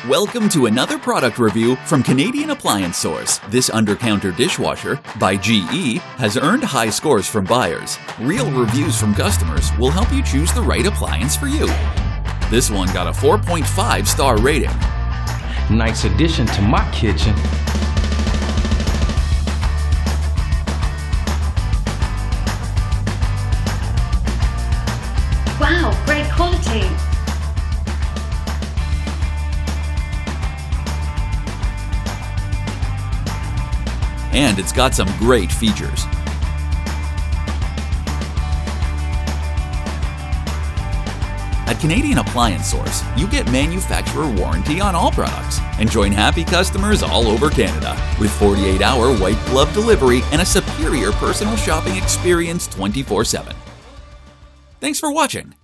Welcome to another product review from Canadian Appliance Source. This Undercounter Dishwasher by GE has earned high scores from buyers. Real reviews from customers will help you choose the right appliance for you. This one got a 4.5-star rating. Nice addition to my kitchen. Wow, great quality! And it's got some great features. At Canadian Appliance Source, you get manufacturer warranty on all products and join happy customers all over Canada with 48-hour white glove delivery and a superior personal shopping experience 24/7. Thanks for watching.